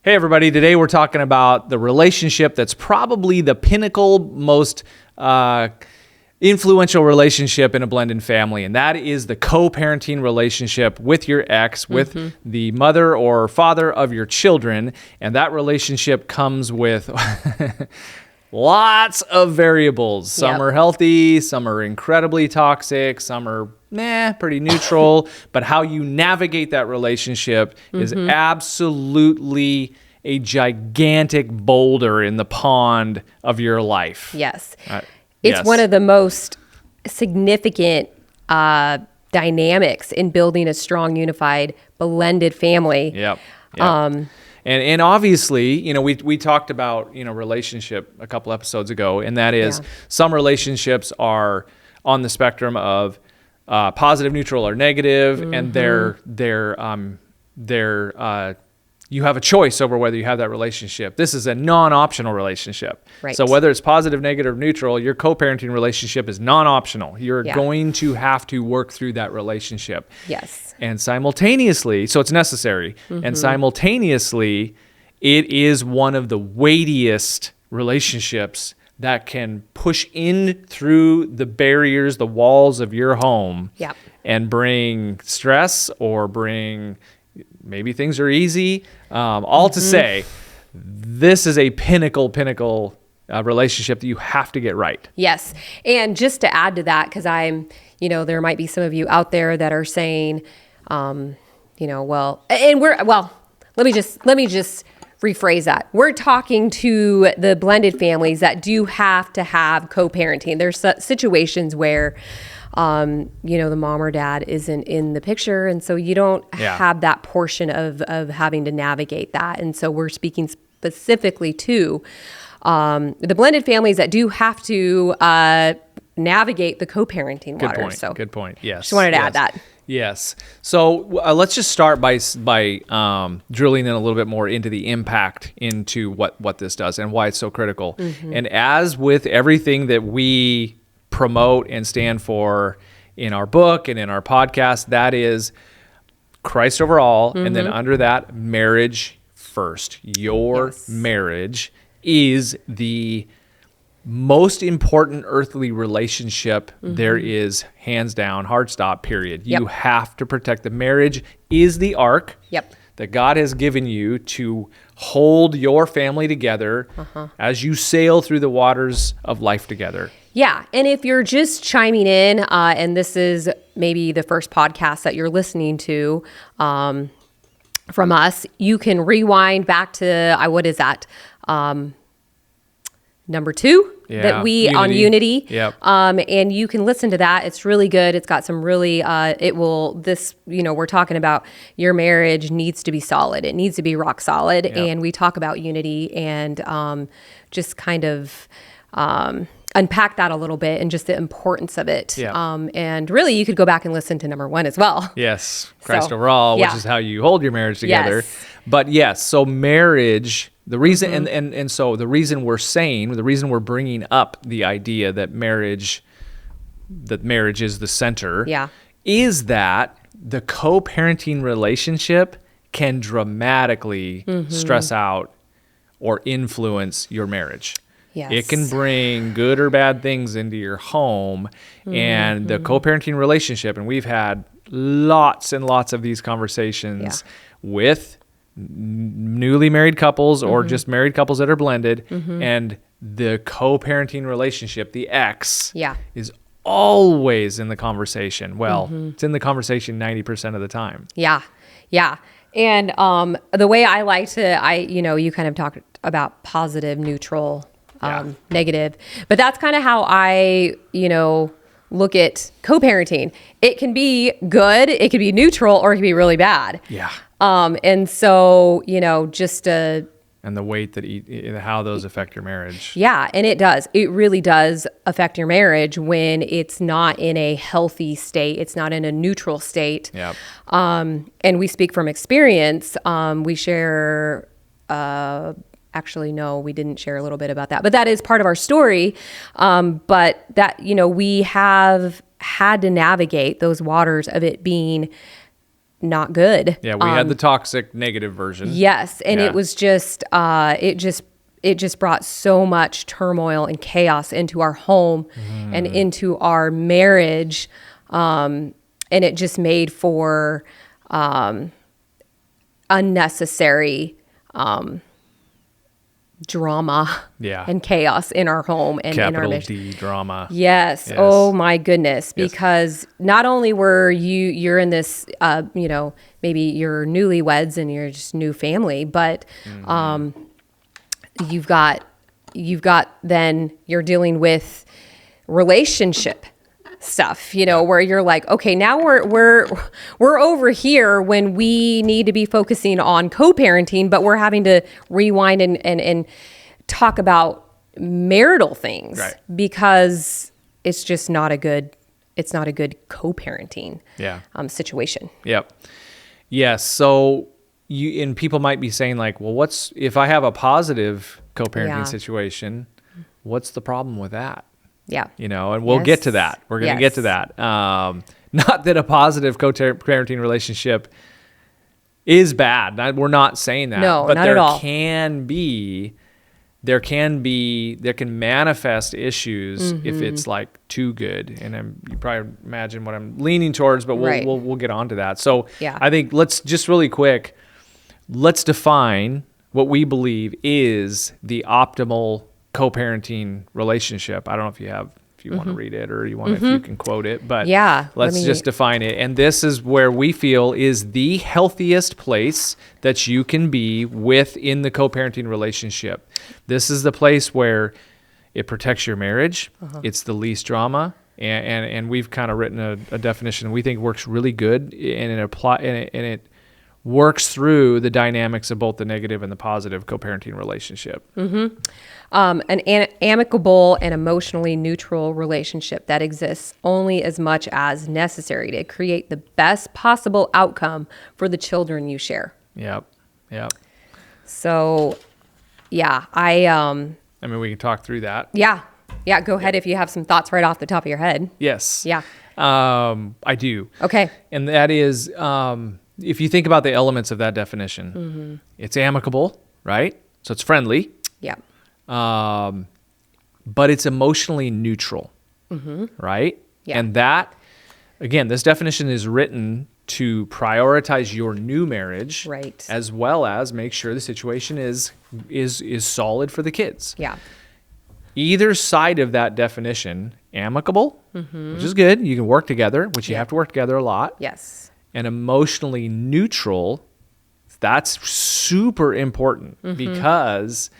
Hey everybody, today we're talking about the relationship that's probably the pinnacle, most influential relationship in a blended family, and that is the co-parenting relationship with your ex, with the mother or father of your children, and that relationship comes with lots of variables. Some are healthy, some are incredibly toxic, some are pretty neutral, but how you navigate that relationship is absolutely a gigantic boulder in the pond of your life. Yes. It's one of the most significant dynamics in building a strong, unified, blended family. Yep. And obviously, you know, we talked about, you know, relationship a couple episodes ago, and that is some relationships are on the spectrum of positive, neutral, or negative, and you have a choice over whether you have that relationship. This is a non-optional relationship. Right. So whether it's positive, negative, neutral, your co-parenting relationship is non-optional. You're going to have to work through that relationship. Yes. And simultaneously, so it's necessary, and simultaneously, it is one of the weightiest relationships that can push in through the barriers, the walls of your home, and bring stress or bring, maybe things are easy. All to say, this is a pinnacle relationship that you have to get right. Yes. And just to add to that, because there might be some of you out there that are saying, let me just rephrase that. We're talking to the blended families that do have to have co-parenting. There's situations where, the mom or dad isn't in the picture. And so you don't have that portion of having to navigate that. And so we're speaking specifically to the blended families that do have to navigate the co-parenting water. Good point. Yes. Just wanted to add that. Yes. So let's just start by drilling in a little bit more into the impact into what this does and why it's so critical. And as with everything that we promote and stand for in our book and in our podcast, that is Christ over all, and then under that, marriage first. Your marriage is the most important earthly relationship there is, hands down, hard stop, period. You have to protect the marriage is the ark that God has given you to hold your family together as you sail through the waters of life together. Yeah. And if you're just chiming in, and this is maybe the first podcast that you're listening to from us, you can rewind back to, what is that? Number 2 that we Unity. On Unity. And you can listen to that. It's really good. It's got some really, we're talking about your marriage needs to be solid. It needs to be rock solid. And we talk about unity and just kind of unpack that a little bit and just the importance of it. And really you could go back and listen to number 1 as well. Yes. Christ over all, which is how you hold your marriage together. Yes. But so marriage, the reason, and so the reason we're bringing up the idea that marriage is the center is that the co-parenting relationship can dramatically stress out or influence your marriage. Yes. It can bring good or bad things into your home, and the co-parenting relationship, and we've had lots and lots of these conversations with newly married couples or just married couples that are blended, and the co-parenting relationship, the ex, is always in the conversation. Well, it's in the conversation 90% of the time. Yeah. And the way I like to, you kind of talked about positive, neutral, negative, but that's kind of how I, look at co-parenting. It can be good, it can be neutral, or it can be really bad. And so, and the weight that how those affect your marriage. Yeah, and it does. It really does affect your marriage when it's not in a healthy state. It's not in a neutral state. And we speak from experience. We share. Actually, no, we didn't share a little bit about that, but that is part of our story. But that we have had to navigate those waters of it being not good. Yeah, we had the toxic negative version. Yes, and it was just it just brought so much turmoil and chaos into our home and into our marriage, and it just made for unnecessary drama and chaos in our home and in our marriage. Capital D drama. Yes. Oh my goodness. Because not only were you're in this, maybe you're newlyweds and you're just new family, but you've got then you're dealing with relationship stuff, where you're like, okay, now we're over here when we need to be focusing on co-parenting, but we're having to rewind and talk about marital things because it's just not a good co-parenting situation. Yep. Yes. So and people might be saying like, well, if I have a positive co-parenting situation, what's the problem with that? Yeah. And we'll get to that. We're going to get to that. Not that a positive co-parenting relationship is bad. We're not saying that. No, but not at all. There can manifest issues if it's like too good. And you probably imagine what I'm leaning towards, but we'll get onto that. So I think let's just really quick, let's define what we believe is the optimal co-parenting relationship. I don't know if you want to read it or if you can quote it, but let's just define it. And this is where we feel is the healthiest place that you can be within the co-parenting relationship. This is the place where it protects your marriage. It's the least drama. And we've kind of written a definition we think works really good, and it works through the dynamics of both the negative and the positive co-parenting relationship. An amicable and emotionally neutral relationship that exists only as much as necessary to create the best possible outcome for the children you share. Yep. So, I mean, we can talk through that. Yeah, go ahead if you have some thoughts right off the top of your head. Yes. Yeah. I do. Okay. And that is, if you think about the elements of that definition, it's amicable, right? So it's friendly. Yeah. But it's emotionally neutral, right? Yeah. And that, again, this definition is written to prioritize your new marriage, right, as well as make sure the situation is solid for the kids. Yeah. Either side of that definition, amicable, which is good, you can work together, which you have to work together a lot. Yes. And emotionally neutral, that's super important because,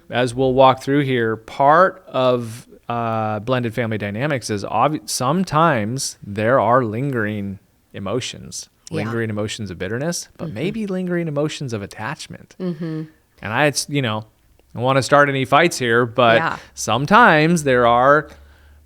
as we'll walk through here, part of blended family dynamics is sometimes there are lingering emotions, emotions of bitterness, but maybe lingering emotions of attachment. And I don't want to start any fights here, but sometimes there are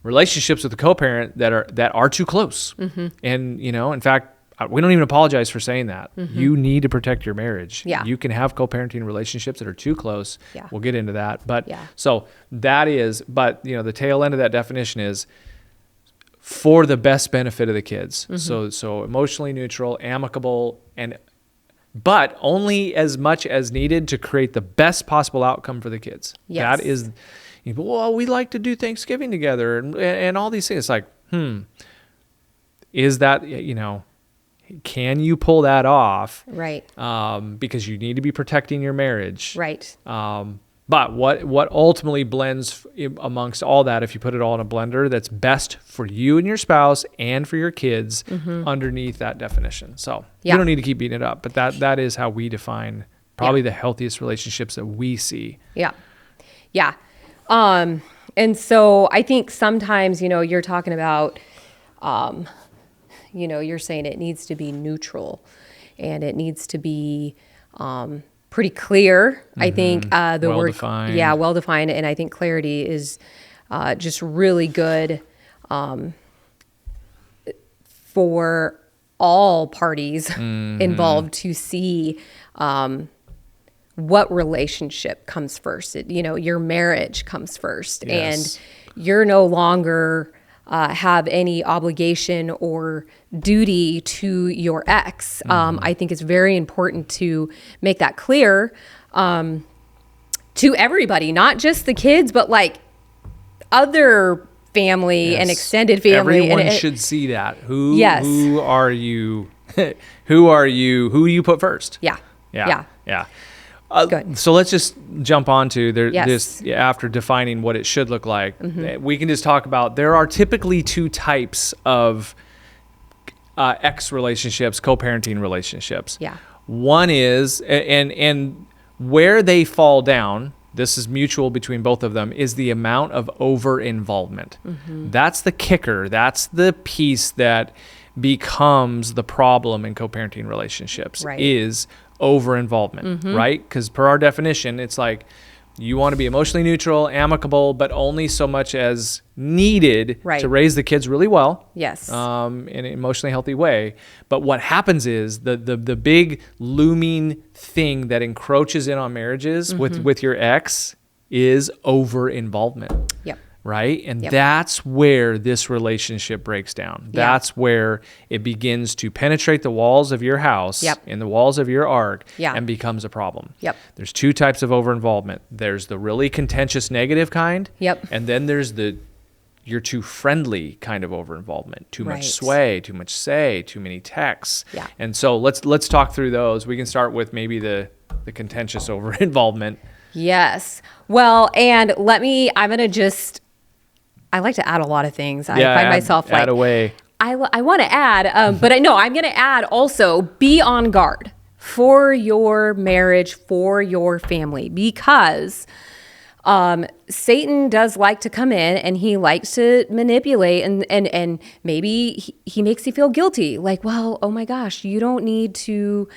relationships with the co-parent that are too close. And, in fact, we don't even apologize for saying that. You need to protect your marriage. Yeah. You can have co-parenting relationships that are too close. Yeah. We'll get into that. But so that is, the tail end of that definition is for the best benefit of the kids. So emotionally neutral, amicable, but only as much as needed to create the best possible outcome for the kids. Yes. That is, well, we like to do Thanksgiving together and all these things. It's like, is that, can you pull that off? Right. Because you need to be protecting your marriage. Right. But what ultimately blends amongst all that, if you put it all in a blender, that's best for you and your spouse and for your kids underneath that definition. So you don't need to keep beating it up, but that is how we define probably the healthiest relationships that we see. Yeah. Yeah. And so I think sometimes, you're talking about, you're saying it needs to be neutral and it needs to be pretty clear. I think the word, well-defined. Well-defined. And I think clarity is just really good for all parties involved to see what relationship comes first. Your marriage comes first. Yes. And you're no longer have any obligation or duty to your ex. I think it's very important to make that clear to everybody, not just the kids, but like other family and extended family. Everyone should see that. Who are you? Who are you? Who you put first? Yeah. Good. So let's just jump on to this after defining what it should look like. We can just talk about there are typically two types of ex relationships, co-parenting relationships. Yeah. One is, and where they fall down, this is mutual between both of them, is the amount of over-involvement. That's the kicker. That's the piece that becomes the problem in co-parenting relationships, is over-involvement, right? Because per our definition, it's like you want to be emotionally neutral, amicable, but only so much as needed to raise the kids really well. Yes. In an emotionally healthy way. But what happens is the big looming thing that encroaches in on marriages with your ex is over-involvement. Yep. Right? And that's where this relationship breaks down. That's where it begins to penetrate the walls of your house and the walls of your ark and becomes a problem. There's two types of over-involvement. There's the really contentious negative kind. And then there's the you're too friendly kind of over-involvement. Too much sway, too much say, too many texts. And so let's talk through those. We can start with maybe the contentious over-involvement. Yes. Well, and I'm going to just... I like to add a lot of things. I find myself like, add away. I want to add, but I'm going to add also be on guard for your marriage, for your family, because Satan does like to come in and he likes to manipulate and maybe he makes you feel guilty. Like, well, oh my gosh, you don't need to,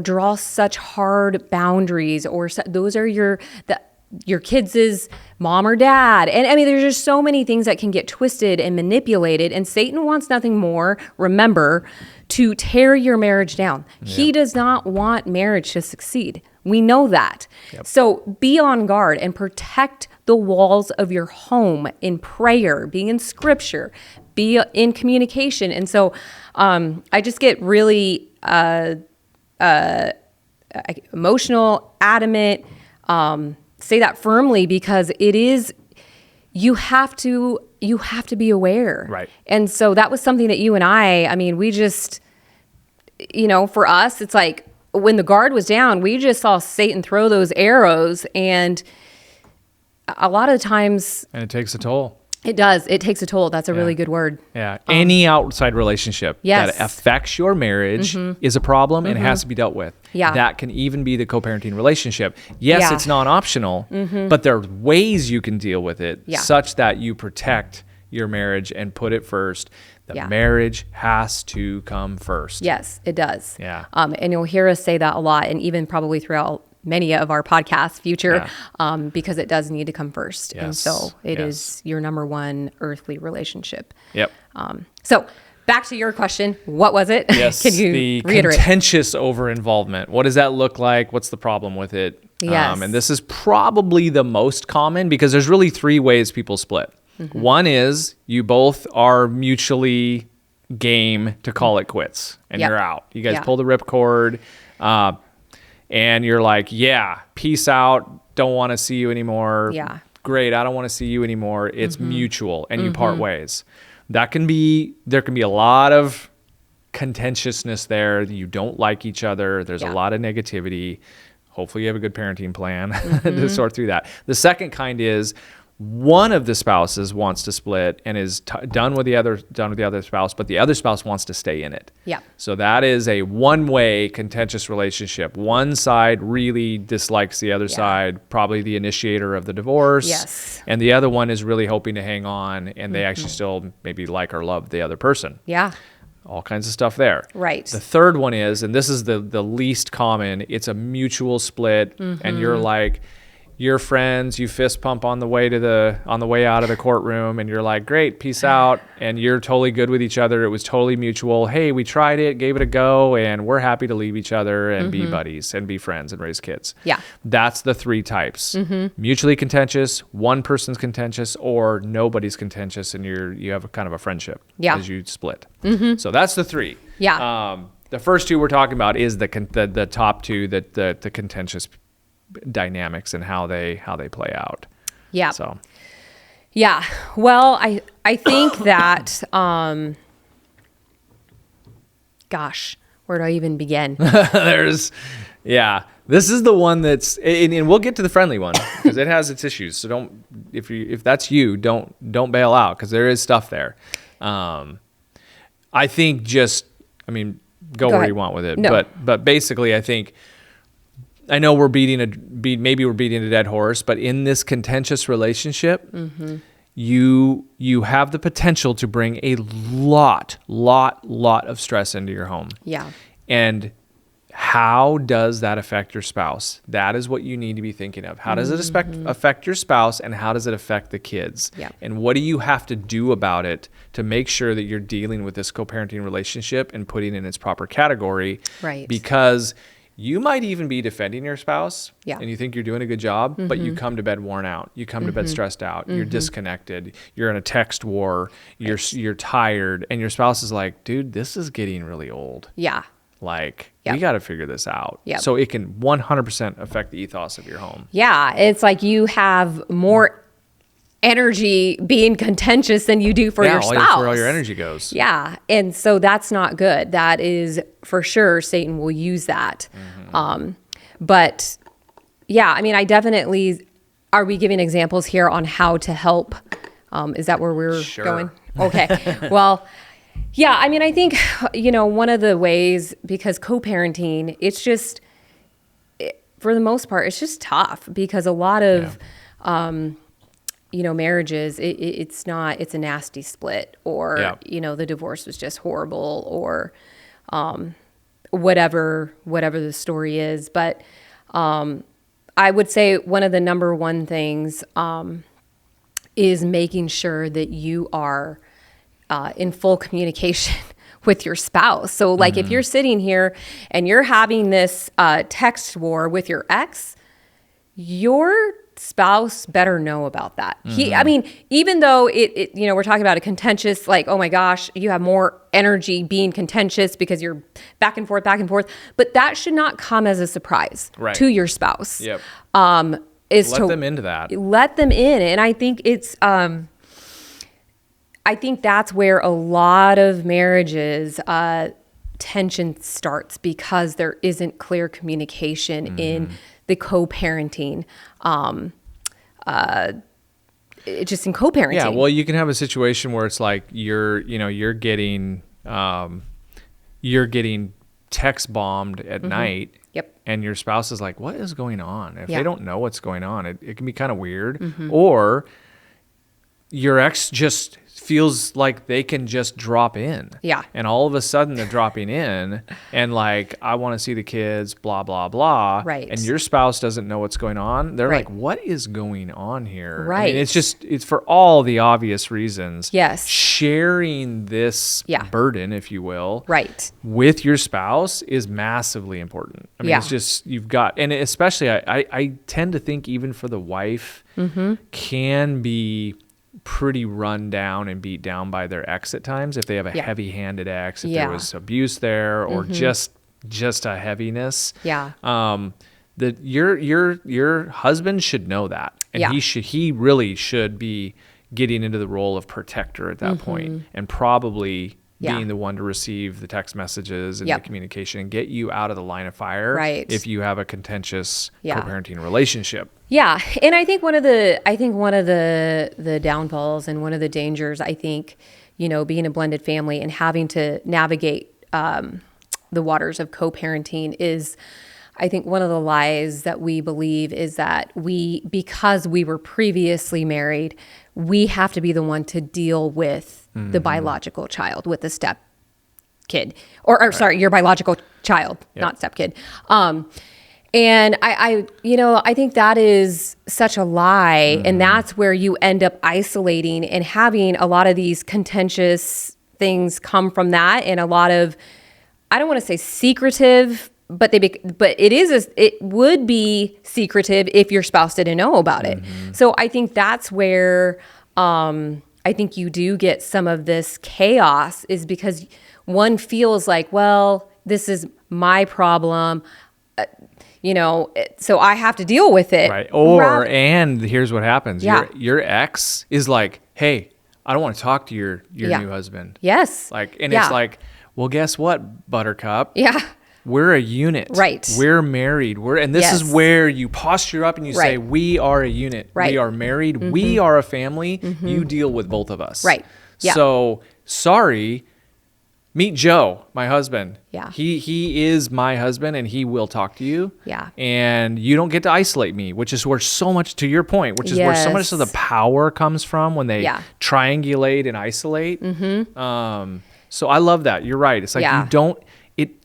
draw such hard boundaries or those are your kids' mom or dad. And I mean, there's just so many things that can get twisted and manipulated. And Satan wants nothing more, remember, to tear your marriage down. He does not want marriage to succeed. We know that. So be on guard and protect the walls of your home in prayer, be in scripture, be in communication. And so I just get really emotional, adamant, say that firmly because it is, you have to be aware. Right. And so that was something that you and I mean, we just, for us, it's like when the guard was down, we just saw Satan throw those arrows and a lot of times. And it takes a toll. It does. It takes a toll. That's a really good word. Yeah. Any outside relationship that affects your marriage is a problem and it has to be dealt with. That can even be the co-parenting relationship. Yes, it's non-optional, but there are ways you can deal with it such that you protect your marriage and put it first. The marriage has to come first. Yes, it does. Yeah. And you'll hear us say that a lot and even probably throughout many of our podcasts future because it does need to come first. And so it is your number one earthly relationship. So back to your question, what was it? Yes, Can you the reiterate? Contentious over-involvement. What does that look like? What's the problem with it? And this is probably the most common because there's really three ways people split. One is you both are mutually game to call it quits and you're out. You guys pull the ripcord. And you're like, peace out. Don't want to see you anymore. Great. I don't want to see you anymore. It's mutual and you part ways. There can be a lot of contentiousness there. You don't like each other. There's a lot of negativity. Hopefully you have a good parenting plan to sort through that. The second kind is one of the spouses wants to split and is done with the other spouse, but the other spouse wants to stay in it. So that is a one-way contentious relationship. One side really dislikes the other side, probably the initiator of the divorce. And the other one is really hoping to hang on and they actually still maybe like or love the other person. All kinds of stuff there. Right. The third one is, and this is the least common, it's a mutual split and you're like, your friends, you fist pump on the way out of the courtroom, and you're like, great, peace out, and you're totally good with each other. It was totally mutual. Hey, we tried it, gave it a go, and we're happy to leave each other and be buddies and be friends and raise kids. Yeah. That's the 3 types. Mutually contentious, one person's contentious, or nobody's contentious, and you have a kind of a friendship as you split. So that's the 3. Yeah. The first 2 we're talking about is the top 2, the contentious dynamics and how they play out. Yeah. So. Yeah. Well, I think that, gosh, where do I even begin? This is the one that's, and we'll get to the friendly one because it has its issues. So if that's you, don't bail out because there is stuff there. I think go where ahead. you want with it. No. But basically, I know we're beating a dead horse, but in this contentious relationship, you have the potential to bring a lot of stress into your home. Yeah. And how does that affect your spouse? That is what you need to be thinking of. How does it affect your spouse, and how does it affect the kids? Yeah. And what do you have to do about it to make sure that you're dealing with this co-parenting relationship and putting it in its proper category? Right. Because you might even be defending your spouse and you think you're doing a good job, but you come to bed worn out. You come to bed stressed out. You're disconnected. You're in a text war. You're tired. And your spouse is like, dude, this is getting really old. Yeah. Like, we got to figure this out. Yep. So it can 100% affect the ethos of your home. Yeah. It's like you have more energy being contentious than you do for your spouse. That's where all your energy goes. Yeah. And so that's not good. That is for sure, Satan will use that. But yeah, I definitely, are we giving examples here on how to help? Is that where we're going? Okay. Well, yeah, I think, one of the ways, because co-parenting, it's just, for the most part, it's just tough because a lot of, marriages, it's a nasty split, or, the divorce was just horrible, or whatever the story is. But I would say one of the number one things is making sure that you are in full communication with your spouse. So like if you're sitting here and you're having this text war with your ex, your spouse better know about that. Even though it we're talking about a contentious, like, oh my gosh, you have more energy being contentious because you're back and forth, but that should not come as a surprise to your spouse. Yep. Let them into that. Let them in. And I think it's, I think that's where a lot of marriages, tension starts, because there isn't clear communication in the co-parenting, just in co-parenting. Yeah, well, you can have a situation where it's like you're getting text bombed at night. Yep. And your spouse is like, what is going on? If they don't know what's going on, it can be kind of weird. Or your ex just feels like they can just drop in. Yeah. And all of a sudden they're dropping in and like, I want to see the kids, blah, blah, blah. Right. And your spouse doesn't know what's going on. They're Right. like, what is going on here? Right. It's for all the obvious reasons. Yes. Sharing this burden, if you will. Right. With your spouse is massively important. It's just, you've got, and especially I tend to think even for the wife can be pretty run down and beat down by their ex at times if they have a heavy-handed ex, if there was abuse there or just a heaviness. Yeah. That your husband should know that, and he really should be getting into the role of protector at that point, and probably being the one to receive the text messages and the communication and get you out of the line of fire if you have a contentious co-parenting relationship. Yeah. And I think one of the downfalls and one of the dangers, I think, being a blended family and having to navigate the waters of co-parenting is, I think one of the lies that we believe is that because we were previously married, we have to be the one to deal with the biological child, with the step kid, or sorry, your biological child, not step kid. And I think that is such a lie. And that's where you end up isolating and having a lot of these contentious things come from that, and a lot of, I don't want to say secretive, but it would be secretive if your spouse didn't know about it. So I think that's where I think you do get some of this chaos, is because one feels like, well, this is my problem, so I have to deal with it. Right. And here's what happens. Yeah. Your ex is like, hey, I don't want to talk to your new husband. Yes. It's like, well, guess what, Buttercup? Yeah. We're a unit. Right. We're married. This is where you posture up and you say, we are a unit. Right. We are married. We are a family. You deal with both of us. Right. Yeah. So, sorry, meet Joe, my husband. Yeah. He is my husband, and he will talk to you. Yeah. And you don't get to isolate me, which is where so much, to your point, which is where so much of the power comes from when they triangulate and isolate. So I love that. You're right. It's like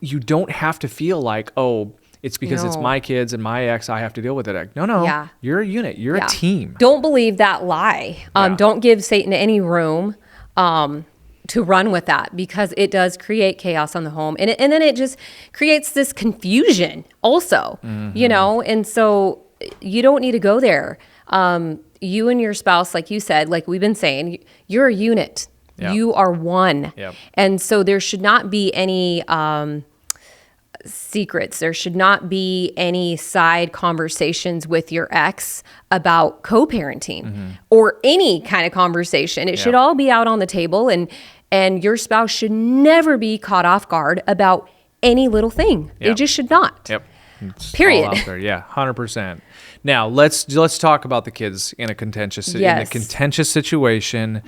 you don't have to feel like, oh, it's because it's my kids and my ex, I have to deal with it. No. Yeah. You're a unit. You're a team. Don't believe that lie. Don't give Satan any room to run with that, because it does create chaos on the home. And then it just creates this confusion also, and so you don't need to go there. You and your spouse, like you said, like we've been saying, you're a unit. Yep. You are one. Yep. And so there should not be any secrets. There should not be any side conversations with your ex about co-parenting or any kind of conversation. It should all be out on the table, and your spouse should never be caught off guard about any little thing. Yep. It just should not. Yep. It's period. All out there. Yeah, 100%. Now let's talk about the kids in a contentious situation.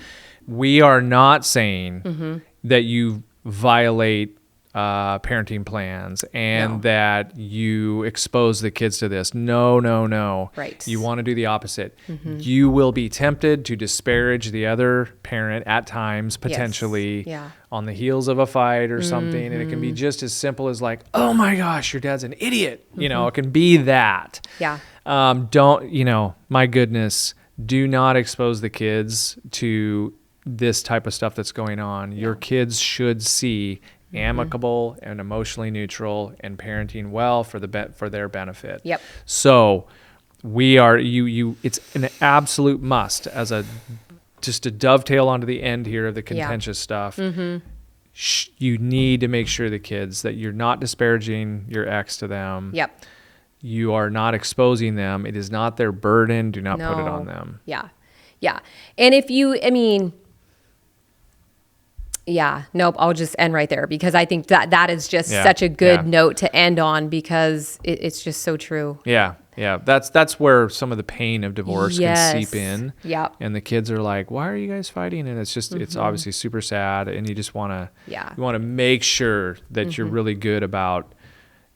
We are not saying that you violate parenting plans and that you expose the kids to this. No. Right. You want to do the opposite. You will be tempted to disparage the other parent at times, potentially on the heels of a fight or something. And it can be just as simple as like, oh my gosh, your dad's an idiot. It can be that. Yeah. My goodness, do not expose the kids to this type of stuff that's going on. Your kids should see amicable and emotionally neutral and parenting well for their benefit. Yep. So we are it's an absolute must just to dovetail onto the end here of the contentious stuff. You need to make sure the kids that you're not disparaging your ex to them. Yep. You are not exposing them. It is not their burden. Do not put it on them. Yeah. And I'll just end right there, because I think that is just such a good note to end on, because it's just so true. Yeah. That's where some of the pain of divorce can seep in. Yeah. And the kids are like, why are you guys fighting? And it's just, it's obviously super sad. And you just want to, you want to make sure that you're really good about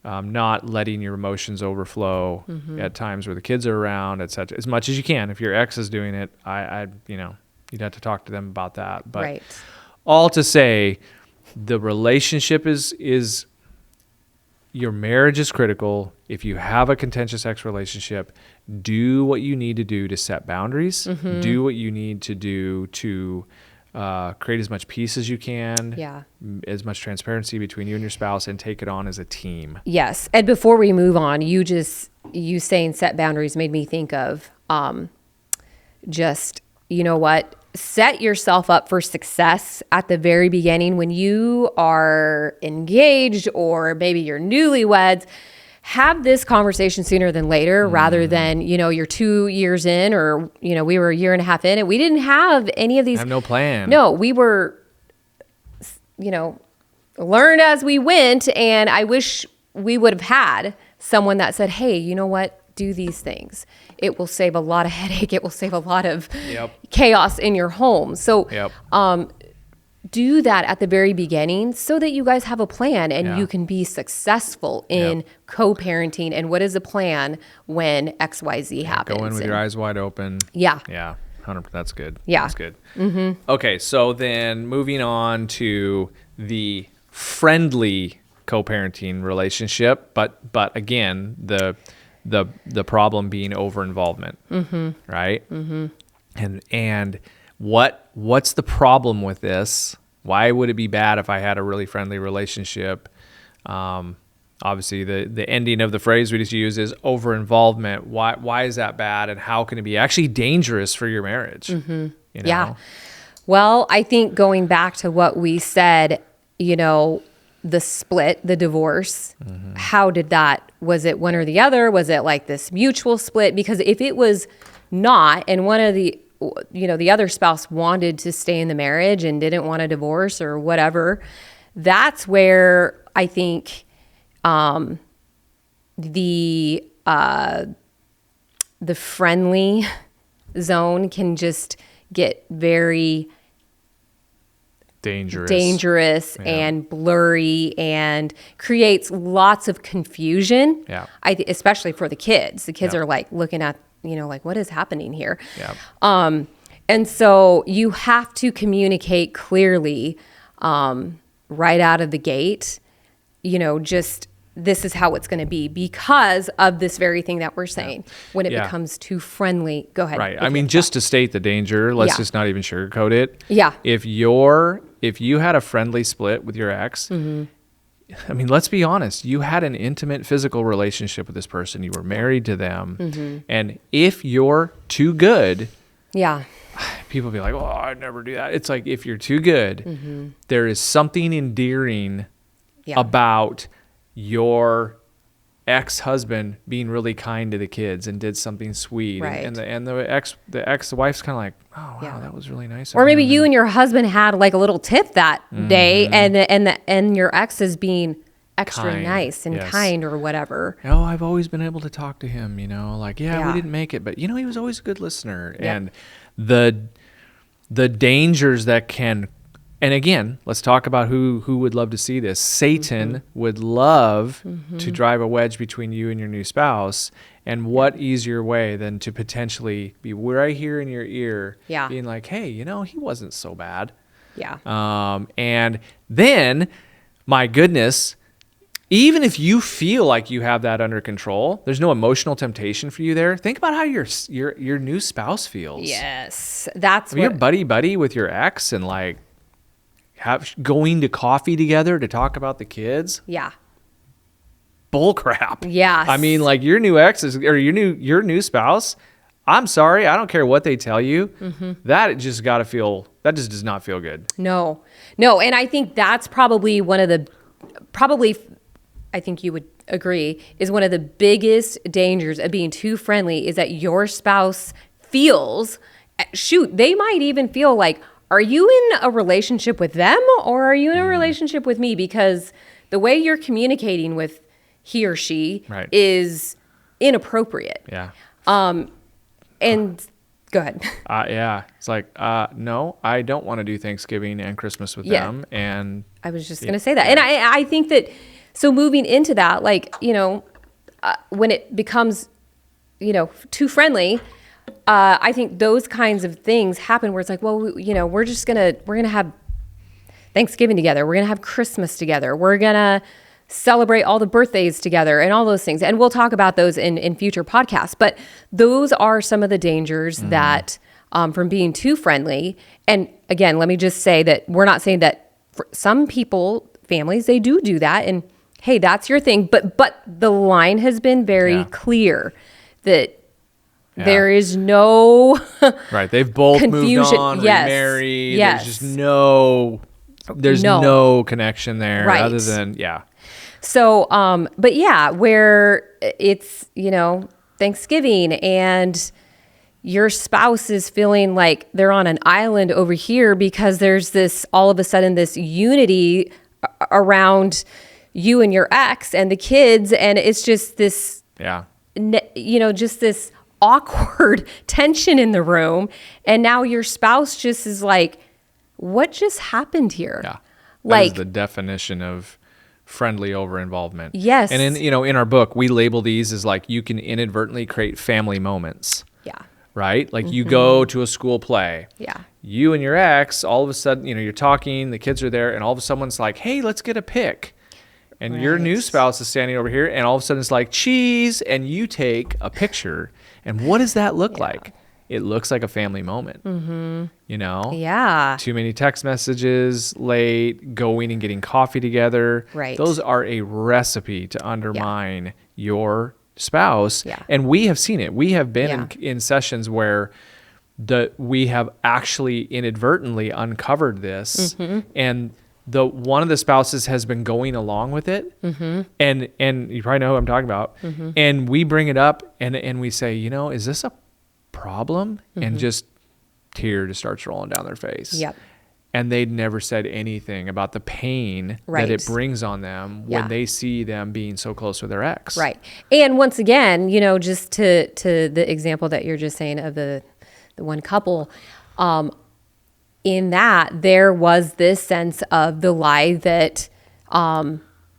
not letting your emotions overflow at times where the kids are around, etc. As much as you can. If your ex is doing it, you'd have to talk to them about that. But all to say, the relationship is your marriage is critical. If you have a contentious ex relationship, do what you need to do to set boundaries. Do what you need to do to create as much peace as you can, as much transparency between you and your spouse, and take it on as a team. Yes. And before we move on, you saying set boundaries made me think of set yourself up for success at the very beginning when you are engaged, or maybe you're newlyweds. Have this conversation sooner than later, rather than, you're 2 years in, or, we were a year and a half in, and we didn't have any of these. I have no plan. No, we were, learned as we went. And I wish we would have had someone that said, hey, you know what? Do these things. It will save a lot of headache. It will save a lot of chaos in your home. So do that at the very beginning, so that you guys have a plan and you can be successful in co-parenting. And what is the plan when XYZ happens? Go in with your eyes wide open. Yeah. 100%. That's good. Yeah. That's good. Okay, so then moving on to the friendly co-parenting relationship, but again, the problem being over involvement, right? And what's the problem with this? Why would it be bad if I had a really friendly relationship? Obviously, the ending of the phrase we just use is over involvement. Why is that bad, and how can it be actually dangerous for your marriage? Yeah. Well, I think going back to what we said, the split, the divorce, how did that, was it one or the other? Was it like this mutual split? Because if it was not, and one of the, the other spouse wanted to stay in the marriage and didn't want a divorce or whatever, that's where I think the friendly zone can just get very dangerous and blurry, and creates lots of confusion. Yeah. Especially for the kids. The kids are like looking at, like, what is happening here? Yeah. And so you have to communicate clearly right out of the gate, just this is how it's going to be because of this very thing that we're saying. When it becomes too friendly, go ahead. Right. I mean, just to state the danger, let's just not even sugarcoat it. Yeah. If you had a friendly split with your ex, I mean, let's be honest, you had an intimate physical relationship with this person. You were married to them. And if you're too good, people be like, oh, I'd never do that. It's like, if you're too good, there is something endearing about your ex-husband being really kind to the kids and did something sweet. Right. And the ex-wife's kind of like, oh, wow, that was really nice. Or maybe you and your husband had like a little tip that day, and your ex is being extra nice and kind or whatever. Oh, I've always been able to talk to him, we didn't make it, but he was always a good listener. And the dangers that can, and again, let's talk about who would love to see this. Satan would love to drive a wedge between you and your new spouse. And what easier way than to potentially be right here in your ear, being like, hey, he wasn't so bad. Yeah. And then, my goodness, even if you feel like you have that under control, there's no emotional temptation for you there. Think about how your new spouse feels. Yes, that's you're buddy with your ex and like going to coffee together to talk about the kids. Yeah. Bull crap. Yes. I mean, like your new ex or your new spouse. I'm sorry, I don't care what they tell you. That just does not feel good. No, and I think that's probably I think you would agree, is one of the biggest dangers of being too friendly is that your spouse feels, they might even feel like, are you in a relationship with them or are you in a relationship with me? Because the way you're communicating with he or she is inappropriate. Yeah. And go ahead. It's like, no, I don't want to do Thanksgiving and Christmas with them. And I was just going to say that. And I think that, so moving into that, like, when it becomes, too friendly, I think those kinds of things happen where it's like, well, we're going to have Thanksgiving together. We're going to have Christmas together. We're going to celebrate all the birthdays together and all those things. And we'll talk about those in future podcasts. But those are some of the dangers that from being too friendly. And again, let me just say that we're not saying that for some people, families, they do that. And hey, that's your thing. But the line has been very clear that there is no right. They've both moved on, remarried. There's just no connection there other than, So, but where it's, Thanksgiving and your spouse is feeling like they're on an island over here because there's this, all of a sudden, this unity around you and your ex and the kids. And it's just this, just this awkward tension in the room. And now your spouse just is like, what just happened here? Yeah. That is the definition of friendly over involvement. Yes. And in our book, we label these as like, you can inadvertently create family moments. Yeah. Right? Like you go to a school play. Yeah. You and your ex, all of a sudden, you're talking, the kids are there, and all of a sudden someone's like, hey, let's get a pic. And your new spouse is standing over here, and all of a sudden it's like, cheese, and you take a picture. And what does that look like? It looks like a family moment, you know? Yeah. Too many text messages, late, going and getting coffee together. Right. Those are a recipe to undermine your spouse. Yeah. And we have seen it. We have been in sessions where we have actually inadvertently uncovered this, and one of the spouses has been going along with it, and you probably know who I'm talking about, and we bring it up and we say, you know, is this a problem? And just tear just starts rolling down their face. Yep. And they'd never said anything about the pain that it brings on them when they see them being so close with their ex. Right. And once again, you know, just to the example that you're just saying of the one couple, in that there was this sense of the lie that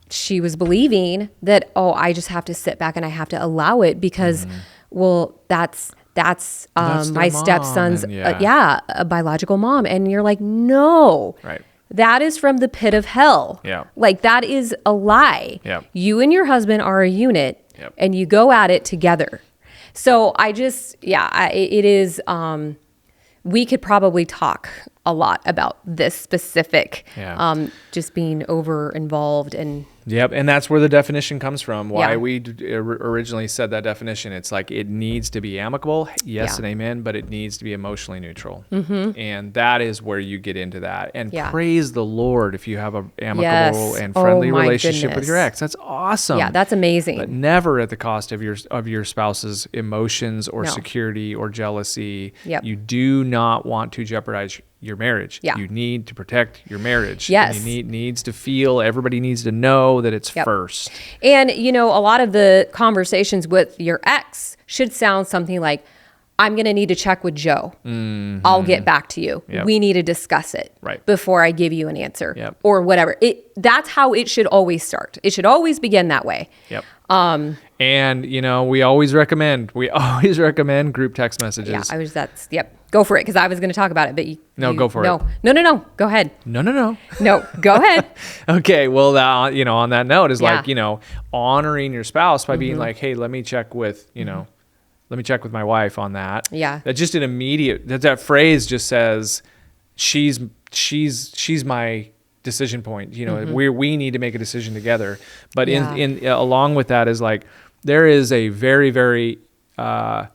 she was believing that, oh, I just have to sit back and I have to allow it because, well, that's my stepson's, a biological mom. And you're like, no, that is from the pit of hell. Yeah. Like that is a lie. Yeah. You and your husband are a unit and you go at it together. So I just, it is, we could probably talk a lot about this specific, just being over involved and. Yep, and that's where the definition comes from. Why we originally said that definition. It's like it needs to be amicable, yes and amen, but it needs to be emotionally neutral. And that is where you get into that. And praise the Lord if you have an amicable and friendly relationship with your ex. That's awesome. Yeah, that's amazing. But never at the cost of your spouse's emotions or security or jealousy. Yep. You do not want to jeopardize your marriage. Yeah. You need to protect your marriage. Yes. And you needs to feel, everybody needs to know that it's first. And, you know, a lot of the conversations with your ex should sound something like, I'm going to need to check with Joe. I'll get back to you. We need to discuss it before I give you an answer or whatever. That's how it should always start. It should always begin that way. And, you know, we always recommend group text messages. Go for it. Because I was going to talk about it, but go for it. No. Go ahead. No. No, go ahead. Okay. Well, you know, on that note is like, you know, honoring your spouse by being like, hey, let me check with, you know, let me check with my wife on that. Yeah. That's just an immediate, that phrase just says, she's my decision point. You know, we need to make a decision together. But in along with that is like, there is a very, very, a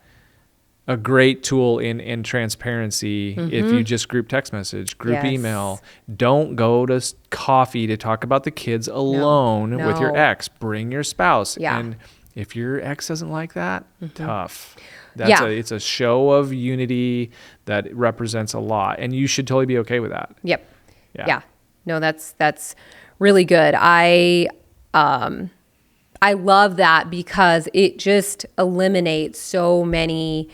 great tool in transparency if you just group text message, group email. Don't go to coffee to talk about the kids alone with your ex. Bring your spouse. And if your ex doesn't like that, tough. It's a show of unity that represents a lot. And you should totally be okay with that. Yep. Yeah. No, that's really good. I love that because it just eliminates so many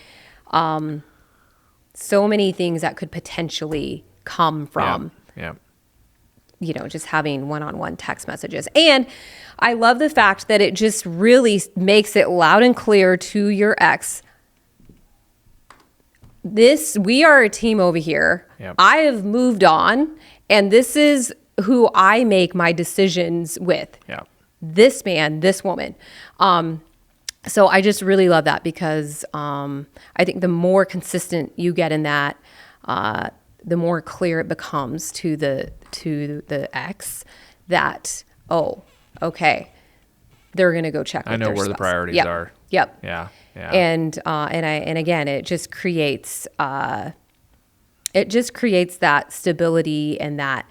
things that could potentially come from, you know, just having one-on-one text messages. And I love the fact that it just really makes it loud and clear to your ex, we are a team over here. I have moved on, and this is who I make my decisions with. This man, this woman. So I just really love that because I think the more consistent you get in that, the more clear it becomes to the ex that, oh, okay, they're gonna go check. I know where the priorities are. Yep. Yeah. And again, it just creates that stability and that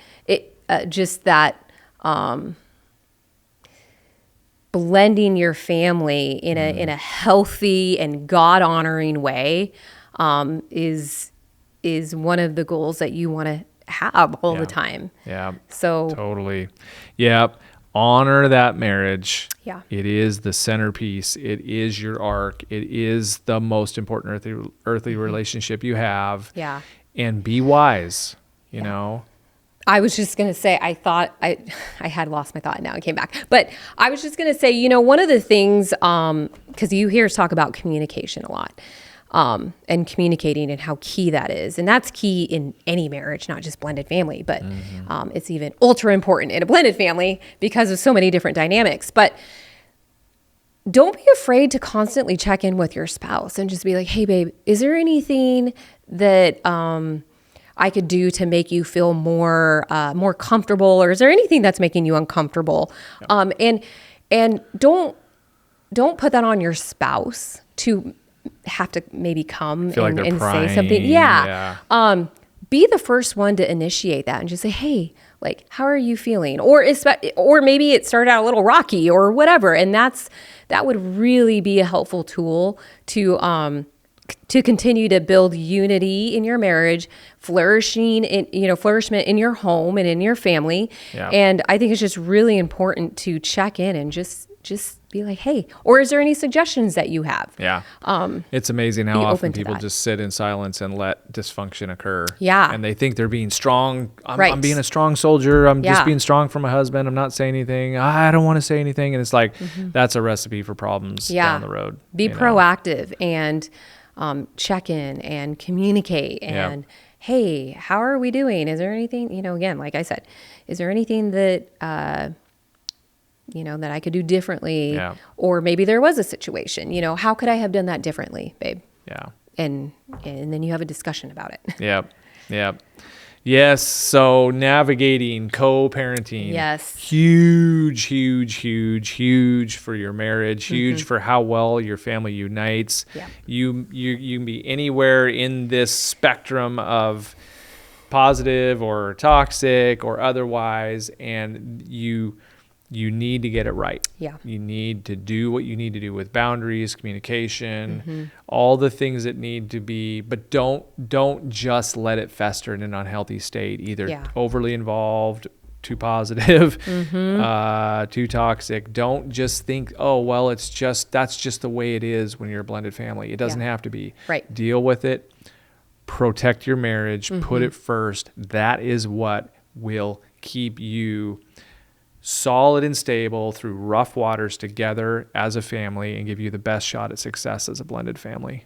blending your family in a healthy and God-honoring way is one of the goals that you want to have all the time. So totally. Honor that marriage. It is the centerpiece. It is your arc. It is the most important earthly relationship you have. And be wise, you know. I was just going to say, I thought I had lost my thought and now it came back. But I was just going to say, you know, one of the things, because you hear us talk about communication a lot. and communicating and how key that is. And that's key in any marriage, not just blended family, but it's even ultra important in a blended family because of so many different dynamics. But don't be afraid to constantly check in with your spouse and just be like, hey, babe, is there anything that I could do to make you feel more comfortable? Or is there anything that's making you uncomfortable? Yep. And don't put that on your spouse to have to maybe come and say something. Yeah. Be the first one to initiate that and just say, hey, like, how are you feeling? Or maybe it started out a little rocky or whatever. And that would really be a helpful tool to continue to build unity in your marriage, flourishment in your home and in your family. Yeah. And I think it's just really important to check in and just be like, hey, or is there any suggestions that you have? Yeah. It's amazing how often people just sit in silence and let dysfunction occur. Yeah. And they think they're being strong. I'm being a strong soldier. I'm just being strong for my husband. I'm not saying anything. I don't want to say anything. And it's like, that's a recipe for problems down the road. Be proactive and check in and communicate and hey, how are we doing? Is there anything, again, like I said, is there anything that, that I could do differently? Yeah. Or maybe there was a situation, how could I have done that differently, babe? Yeah. And then you have a discussion about it. Yep. Yep. Yes. So navigating co-parenting. Yes. Huge, huge, huge, huge for your marriage. Huge for how well your family unites. Yeah. You can be anywhere in this spectrum of positive or toxic or otherwise, and you need to get it right. Yeah. You need to do what you need to do with boundaries, communication, all the things that need to be, but don't just let it fester in an unhealthy state, either overly involved, too positive, too toxic. Don't just think, oh, well, that's just the way it is when you're a blended family. It doesn't have to be. Right. Deal with it. Protect your marriage. Put it first. That is what will keep you solid and stable through rough waters together as a family and give you the best shot at success as a blended family.